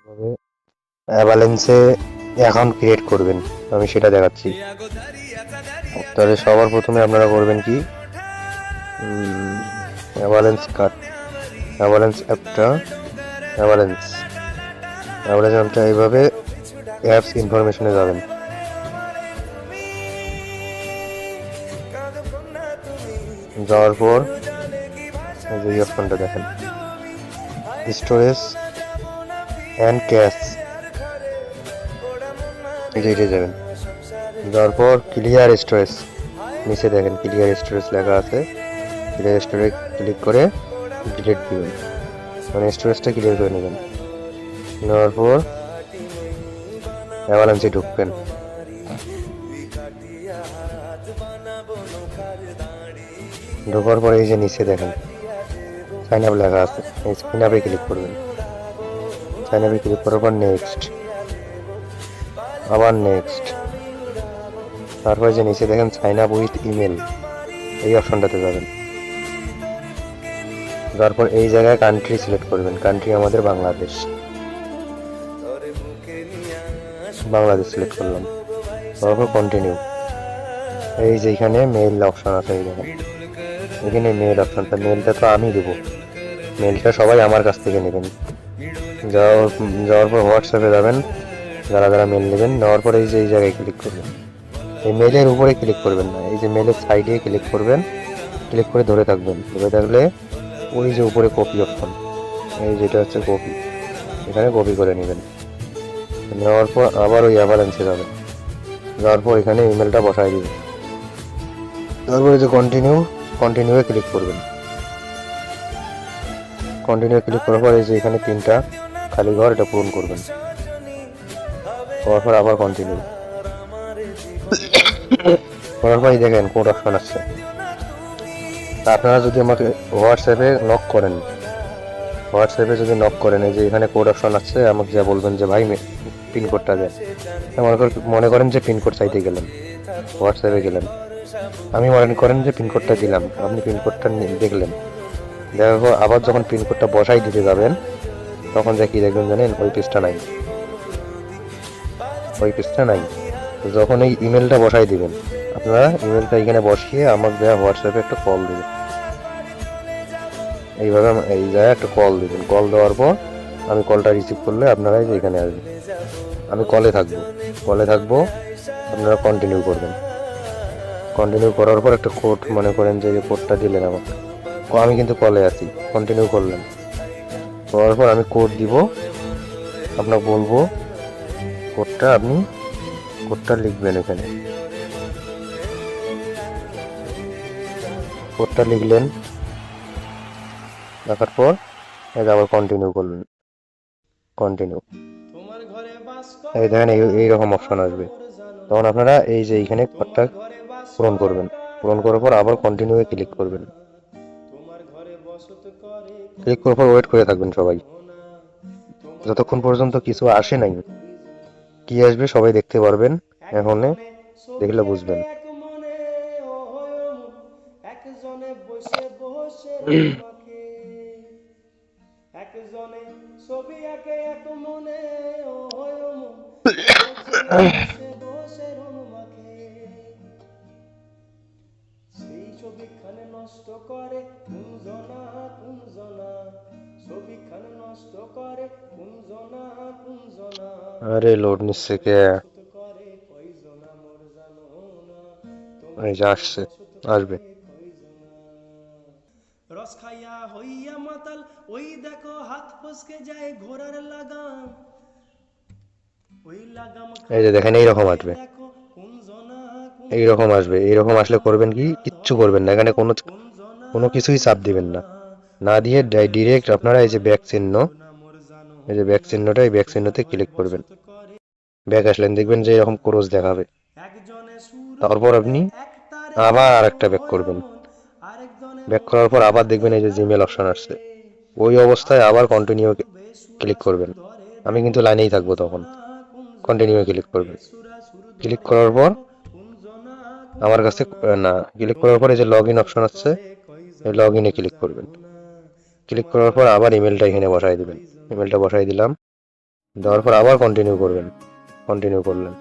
তবে অ্যাভালেন্সে account create করবেন, আমি সেটা দেখাচ্ছি। তাহলে সবার প্রথমে আপনারা করবেন কি, অ্যাভালেন্স কার্ড, অ্যাভালেন্স অ্যাপটা, অ্যাভালেন্স অ্যাভালেন্স অ্যাপটা এইভাবে অ্যাপস ইনফরমেশনে যাবেন। যাওয়ার পর এই যে অপশনটা দেখেন, স্টোরেজ অ্যান্ড ক্যাশ, এইটা যাবেন। যাওয়ার পর ক্লিয়ার স্টোরেজ, নিচে দেখেন ক্লিয়ার স্টোরেজ লেখা আছে, ক্লিয়ার স্টোরেজ ক্লিক করে ডিলিট দিবেন, মানে স্টোরেজটা ক্লিয়ার করে নেবেন। নেওয়ার পর অ্যাভালান্সে ঢুকবেন। ঢোকার পরে এই যে নিচে দেখেন সাইন আপ লেখা আছে, এই সাইন আপে ক্লিক করবেন। সাইন আপে ক্লিক করার পর নেক্সট, আবার নেক্সট। তারপরে যে নিচে দেখেন সাইন আপ উইথ ইমেল, এই অপশনটাতে যাবেন। তারপর এই জায়গায় কান্ট্রি সিলেক্ট করবেন, কান্ট্রি আমাদের বাংলাদেশ, বাংলাদেশ সিলেক্ট করলাম। তারপর কন্টিনিউ। এই যে এখানে মেইল অপশন আছে, এই দেখেন এখানে মেইল অপশনটা, মেইলটা তো আমি দেবো, মেইলটা সবাই আমার কাছ থেকে নেবেন। যাওয়ার পর হোয়াটসঅ্যাপে যাবেন, যারা যারা মেল নেবেন। নেওয়ার পরে এই যে এই জায়গায় ক্লিক করবেন, এই মেলের উপরে ক্লিক করবেন না, এই যে মেলের সাইডে ক্লিক করবেন। ক্লিক করে ধরে থাকবেন, ধরে থাকলে ওই যে উপরে কপি অপশন, এই যেটা হচ্ছে কপি, এখানে কপি করে নেবেন। নেওয়ার পর আবার ওই অ্যাভালান্সে যাবেন, যাওয়ার পর এখানে ইমেলটা বসাই দিবেন। তারপরে যে কন্টিনিউয়ে ক্লিক করবেন। কন্টিনিউ ক্লিক করার পর এই যে এখানে 3টা খালি ঘর, এটা পূরণ করবেন। করার পর আবার কন্টিনিউ করার পর দেখেন কোড অপশন আসছে। তা আপনারা যদি আমাকে হোয়াটসঅ্যাপে নক করেন, হোয়াটসঅ্যাপে যদি নক করেন, এই যে এখানে কোড অপশন আসছে, আমাকে যা বলবেন যে ভাই পিনকোডটা দেন। মনে করেন যে পিনকোড চাইতে গেলেন, হোয়াটসঅ্যাপে গেলেন, আমি মনে করেন যে পিনকোডটা দিলাম, আপনি পিনকোডটা দেখলেন, দেখার পর আবার যখন পিনকোডটা বসাই দিতে যাবেন, তখন যা কি দেখবেন জানেন, ওই পেজটা নাই, ওই পেজটা নাই। যখন এই ইমেলটা বসাই দিবেন, আপনারা ইমেলটা এখানে বসিয়ে আমাকে দেওয়া হোয়াটসঅ্যাপে একটা কল দিবেন। এইভাবে এই জায়গায় একটা কল দিবেন। কল দেওয়ার পর আমি কলটা রিসিভ করলে আপনারা যে এখানে আসবেন, আমি কলে থাকবো, আপনারা কন্টিনিউ করবেন। কন্টিনিউ করার পর একটা কোড, মনে করেন যে কোডটা দিলেন আমাকে, আমি কিন্তু কলে আছি, কন্টিনিউ করলাম। করার পর আমি কোড দিব, আপনাকে বলবো কোডটা, আপনি কোডটা লিখবেন। এখানে কোডটা লিখলেন, লেখার পর আবার কন্টিনিউ করলেন, কন্টিনিউ। এই দেখেন এইরকম অপশন আসবে, তখন আপনারা এই যে এইখানে কোডটা পূরণ করবেন। পূরণ করার পর আবার কন্টিনিউয়ে ক্লিক করবেন। ক্লিক করার পর ওয়েট করে থাকবেন সবাই, যতক্ষণ পর্যন্ত কিছু আসে নাই। কি আসবে সবাই দেখতে পারবেন, এখন দেখলে বুঝবেন। আরে লোড নিচ্ছে কে, এই যে আসছে, আসবে। রস খাইয়া হইয়া মাতাল, ওই দেখো হাত ফসকে যায় ঘোড়ার লাগাম, ওই লাগাম এই যে দেখেন এইরকম আসবে, দেখো কোন জনা, এইরকম আসবে। এইরকম আসলে করবেন কি, কিচ্ছু করবেন না, এখানে কোনো কোনো কিছুই চাপ দিবেন না, না দিয়ে ডিরেক্ট আপনারা এই যে ব্যাক চিহ্ন, এই যে ব্যাক চিহ্নটা, এই ব্যাক চিহ্নতে ক্লিক করবেন। ব্যাক আসলেন, দেখবেন যে এরকম ক্রস দেখাবে। তারপর আপনি আবার আরেকটা ব্যাক করবেন। ব্যাক করার পর আবার দেখবেন এই যে জিমেল অপশন আসছে, ওই অবস্থায় আবার কন্টিনিউ ক্লিক করবেন। আমি কিন্তু লাইনেই থাকবো তখন, কন্টিনিউ ক্লিক করবেন। ক্লিক করার পর আমার কাছে না, ক্লিক করার পর এই যে লগ ইন অপশন আসছে, এই লগ ইনে ক্লিক করবেন। ক্লিক করার পর আবার ইমেলটা এখানে বসাই দিবেন, ইমেলটা বসাই দিলাম। দেওয়ার পর আবার কন্টিনিউ করবেন, কন্টিনিউ করলেন,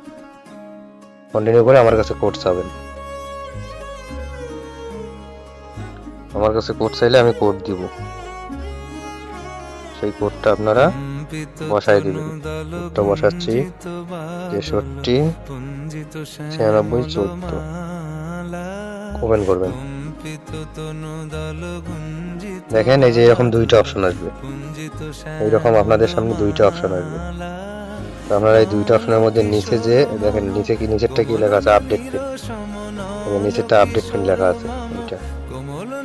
কন্টিনিউ করে আমার কাছে কোড চাবেন। আমার কাছে কোড চাইলে আমি কোড দিব, সেই কোডটা আপনারা বসাই দিবেন। কোডটা বসাচ্ছি 63 96 14, ওপেন করবেন। দেখেন এই যে এরকম দুইটা অপশন আসবে, এইরকম আপনাদের সামনে দুইটা অপশন আসবে। তো আপনারা এই দুইটা অপশনের মধ্যে নিচে যে দেখেন নিচে কি, নিচেরটা কি লেখা আছে, আপডেট পিন, নিচেরটা আপডেট পিন লেখা আছে এইটা।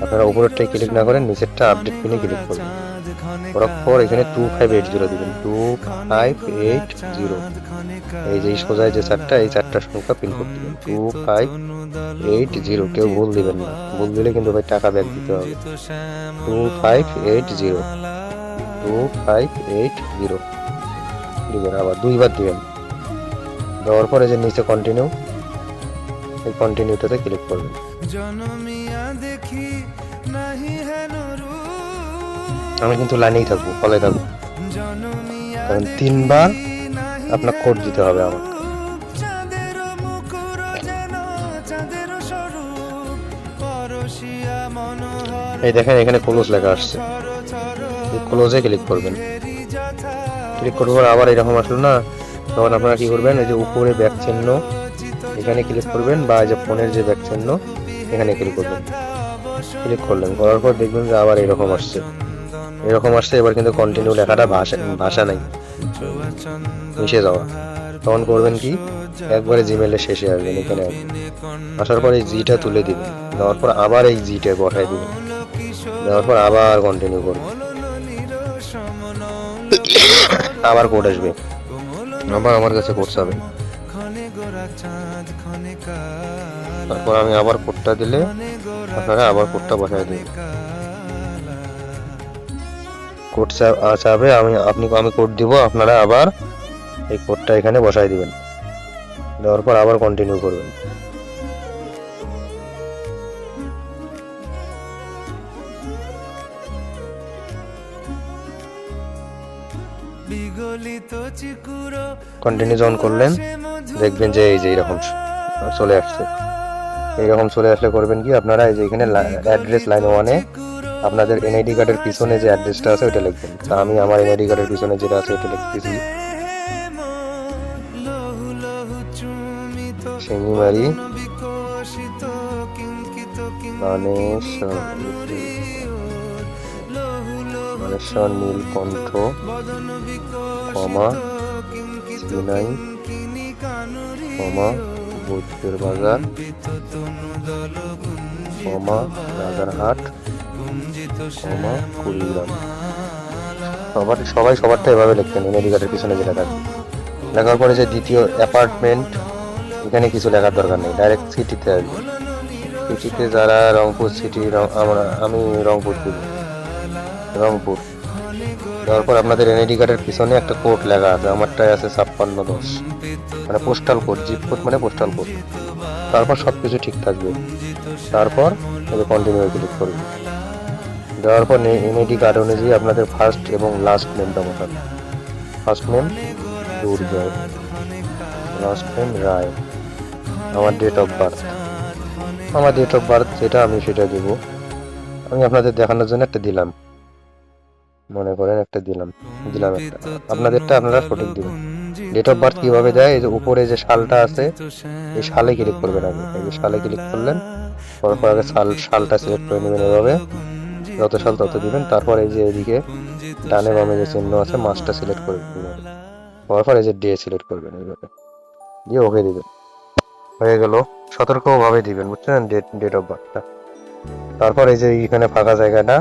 আপনারা উপরেরটাই ক্লিক না করেন, নিচেরটা আপডেট পিনে ক্লিক করবেন। করার পর এখানে 2580 দিবেন, 2580। এই যে সোজায় যে চারটা, এই চারটা সংখ্যা পিন কোড দিবেন, 2580। কেউ ভুল দিবেন না, ভুল দিলে কিন্তু ভাই টাকা ব্যাক দিতে হবে। 2580, 2580 দিবেন, আবার দুইবার দিবেন। দেওয়ার পরে যে নিচে কন্টিনিউ, এই কন্টিনিউটাতে ক্লিক করবেন। আমি কিন্তু লাইনেই থাকবো, ফলে থাকবো, কারণ 3বার আপনার কোড দিতে হবে আমার। এই দেখেন এখানে ক্লোজ লেখা আসছে, এই ক্লোজে ক্লিক করবেন। ক্লিক করার পর আবার এরকম আসলো না, তখন আপনারা কি করবেন, এই যে উপরে ব্যাক চিহ্ন এখানে ক্লিক করবেন, বা এই যে ফোনের যে ব্যাক চিহ্ন এখানে ক্লিক করবেন। ক্লিক করলেন, করার পর দেখবেন যে আবার এরকম আসছে, এরকম আসছে। এবার কিন্তু কন্টিনিউ লেখাটা ভাষা নাই, মিশে যাওয়া। তখন করবেন কি, একবারে জিমেলে শেষে আসবেন, এখানে আসার পর এই জিটা তুলে দিবেন। দেওয়ার পর আবার এই জিটা বসাই দিবেন, দেওয়ার পর আবার কন্টিনিউ করবেন। আবার কোড আসবে, আবার আমার কাছে কোড চাবেন। তারপর আমি আবার কোডটা দিলে আপনারা আবার কোডটা বসাই দিবেন। কোড চাবে, আমি কোড দিব, আপনারা আবার এই কোডটা এখানে বসাই দিবেন। দেওয়ার পর আবার কন্টিনিউ করবেন। কন্টিনিউ যখন করলেন দেখবেন যে এই যে এরকম চলে আসছে। এইরকম চলে আসলে করবেন কি, আপনারা এই যে এখানে অ্যাড্রেস লাইন 1-এ আপনাদের এনআইডি কার্ডের পিছনে যে অ্যাড্রেসটা আছে ওটা লিখবেন। তা আমি আমার এনআইডি কার্ডের পিছনে যেটা আছে ওটা লিখতেছি, শিঙিমারি মানেশ্বর নীলকণ্ঠ, সিনাই, বৈদ্যের বাজার, রাজারহাট, কুড়িগ্রাম। সবাই সবারটা এভাবে লিখবেন, এনআইডি কার্ডের পিছনে যেটা থাকে। লেখার পরে যে দ্বিতীয় অ্যাপার্টমেন্ট, এখানে কিছু লেখার দরকার নেই, ডাইরেক্ট সিটিতে আসবে। সিটিতে যারা রংপুর সিটি, আমি রংপুর দিব, রংপুর। তারপর আপনাদের এনআইডি কার্ডের পিছনে একটা কোড লেখা আছে, আমারটাই আছে 5610, মানে পোস্টাল কোড, জিপ কোড মানে পোস্টাল কোড। তারপর সবকিছু ঠিক থাকবে। তারপর কন্টিনিউ ক্লিক করবে। দেওয়ার পর এনআইডি কার্ড অনুযায়ী আপনাদের ফার্স্ট এবং লাস্ট নেমটা বসাবেন। ফার্স্ট নেম দুর্জয়, লাস্ট নেম রায়, আমার ডেট অফ বার্থ, যেটা আমি সেটা দেব। আমি আপনাদের দেখানোর জন্য একটা দিলাম, মনে করেন একটা দিলাম একটা, আপনাদেরটা আপনারা সঠিক দিবেন। ডেট অফ বার্থ কিভাবে দেয়, এই যে উপরে যে সালটা আছে এই সালে ক্লিক করবেন। আগে এই যে সালে ক্লিক করলেন, তারপর আগে সালটা সিলেক্ট করে নেবেন, এভাবে যত সাল তত দিবেন। তারপর এই যে এদিকে ডানে বামে যে চিহ্ন আছে মাসটা সিলেক্ট করে দিবেন, তারপর এই যে ডে সিলেক্ট করবেন, এইভাবে দিয়ে ওকে দিবেন। হয়ে গেল, সতর্কভাবে দিবেন, বুঝছেন, ডেট অফ বার্থটা। তারপর এই যে এখানে ফাঁকা জায়গাটা,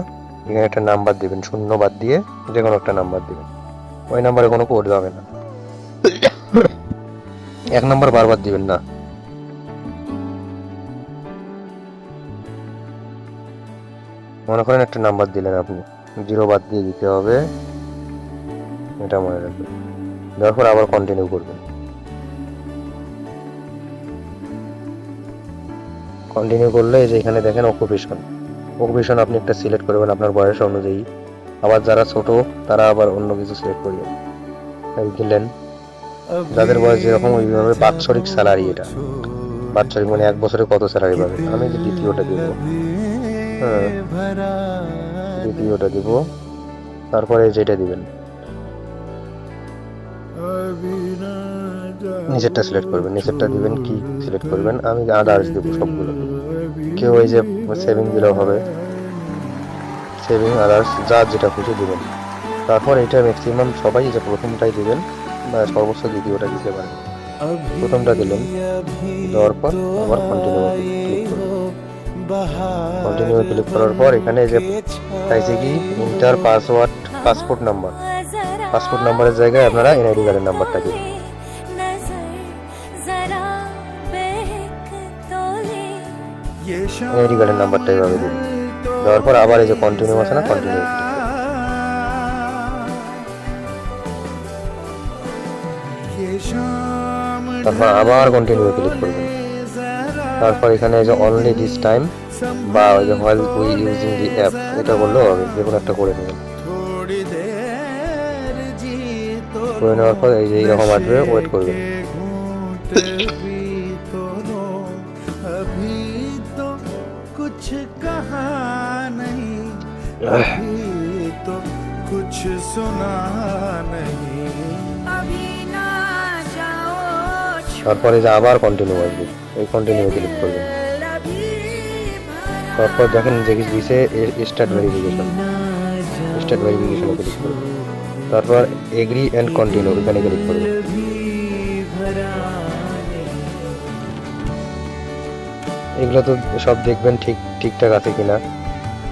এখানে একটা নাম্বার দিবেন, 0 বাদ দিয়ে যে কোনো একটা নাম্বার দিবেন। ওই নাম্বারে কোনো কোড যাবে না, 1 নাম্বার বারবার দিবেন না। মনে করেন একটা নাম্বার দিলেন আপনি, 0 বাদ দিয়ে দিতে হবে, এটা মনে রাখবেন। তারপর আবার কন্টিনিউ করবেন। কন্টিনিউ করলে যে এখানে দেখেন অকুপেশন আপনি একটা সিলেক্ট করবেন আপনার বয়স অনুযায়ী। আবার যারা ছোট তারা আবার অন্য কিছু সিলেক্ট করবেন। এই দিলেন। যাদের বয়স যেরকম ওইভাবে বাৎসরিক স্যালারি, এটা বাৎসরিক মানে 1 বছরে কত স্যালারি পাবে। আমি যে দ্বিতীয়টা দিব, হ্যাঁ দ্বিতীয়টা দিব। তারপরে যেটা দিবেন নিচেরটা সিলেক্ট করবেন, নিচেরটা দিবেন কি সিলেক্ট করবেন। আমি আদার্স দেবো সবগুলো। কেউ এই যে সেভিং দিলেও হবে, সেভিং আদার্স যা যেটা খুশি দিবেন। তারপর এটা ম্যাক্সিমাম সবাই যে প্রথমটাই দিবেন বা সর্বোচ্চ দ্বিতীয়টা দিতে পারেন। প্রথমটা দিলেন, দেওয়ার পর আবার কন্টিনিউ ক্লিক করবেন। কন্টিনিউ ক্লিক করার পর এখানে যে চাইছে কি inter password passport number, passport নাম্বারের জায়গায় আপনারা এনআইডি কার্ডের নাম্বারটা দিবেন। এনআইডি কার্ডের নাম্বারটা এইভাবে দিবেন। দেওয়ার পর আবার এই যে কন্টিনিউ আছে না, কন্টিনিউ। তারপর আবার কন্টিনিউ ক্লিক করবেন। তারপর এখানে যে অনলি দিস টাইম বা ওই যে while we using the app, এটা করলেও হবে, যে কোনো একটা করে নেবেন। করে নেওয়ার পর এই যে এইরকম আসবে, ওয়েট করবেন। তারপরে যে আবার কন্টিনিউ আসবে, এই কন্টিনিউ ক্লিক করবেন। তারপর দেখেন যে কি দিছে স্টার্ট ভেরিফিকেশন, স্টার্ট ভেরিফিকেশনে ক্লিক করবেন। তারপর এগ্রি এন্ড কন্টিনিউ এখানে ক্লিক করবেন। এগুলো তো সব দেখবেন ঠিকঠাক আছে কিনা।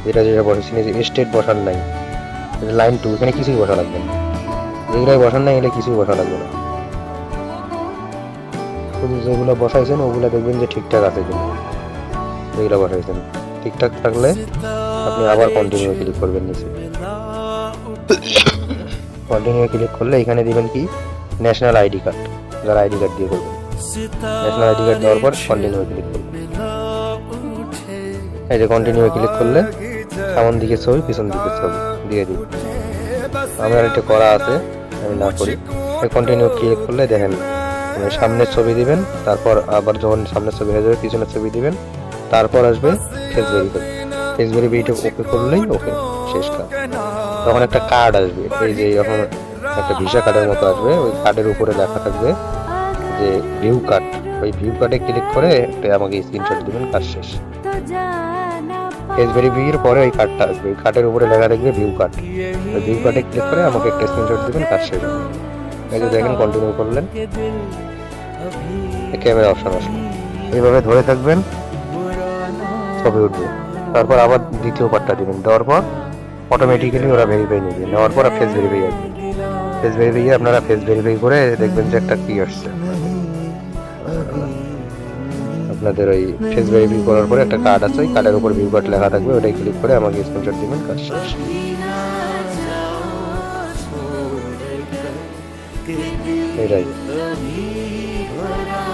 যেটা বসেছেন যে স্টেট বসান নাই, লাইন 2 এখানে কিছুই বসা লাগবে না। যেগুলো বসান নাই এটা কিছুই বসা লাগবে না। শুধু যেগুলো বসাইছেন ওগুলো দেখবেন যে ঠিকঠাক আছে কিনা। যেগুলো বসাইছেন ঠিকঠাক থাকলে আপনি আবার কন্টিনিউ ক্লিক করবেন নিচে। কন্টিনিউ ক্লিক করলে এখানে দিবেন কি ন্যাশনাল আইডি কার্ড, যারা আইডি কার্ড দিয়ে করবেন। ন্যাশনাল আইডি কার্ড দেওয়ার পর কন্টিনিউ ক্লিক করবেন। এই যে কন্টিনিউ ক্লিক করলে সামন দিকে ছবি পিছন দিকে ছবি দিয়ে দিই। আমার এটা করা আছে, আমি না করি। কন্টিনিউ ক্লিক করলে দেখেন সামনের ছবি দিবেন, তারপর আবার যখন সামনের ছবি হয়ে যাবে পিছনের ছবি দিবেন, তারপর আসবে ফেস ভেরিফাই। ফেস ভেরিফাইটা ওকে করলেই ওকে, শেষ কাজ। তখন একটা কার্ড আসবে, এই যে এরকম একটা ভিসা কার্ডের মতো আসবে। ওই কার্ডের উপরে লেখা থাকবে যে ভিউ কার্ড। ওই ভিউ কার্ডে ক্লিক করে একটা আমাকে স্ক্রিনশট দিবেন, কাজ শেষ। ফেস ভেরিফাইয়ের পরে ওই কার্ডটা আসবে, ওই কার্ডের উপরে লেখা থাকবে ভিউ কার্ড। ওই ভিউ কার্ডে ক্লিক করে আমাকে একটা স্ক্রিনশট দিবেন, কাজ শেষ। এই যে দেখেন কন্টিনিউ করলেন, ক্যামেরা অপশন আসলো। এইভাবে ধরে থাকবেন, ছবি উঠবে। তারপর আবার দ্বিতীয় পার্টটা দিবেন, দেওয়ার পর অটোমেটিক্যালি ওরা ভেরিফাই নেবে। নেওয়ার পর ফেস ভেরিফাই আসবে। ফেস ভেরিফাই আপনারা ফেস ভেরিফাই করে দেখবেন যে একটা কি আসছে আপনাদের। ওই ফেস ভেরিফাই করার পরে একটা কার্ড আছে, ওই কার্ডের উপর ভিউ কার্ড লেখা থাকবে, ওটাই ক্লিক করে আমাকে স্ক্রিনশট দিবেন, কাজ শেষ। এটাই।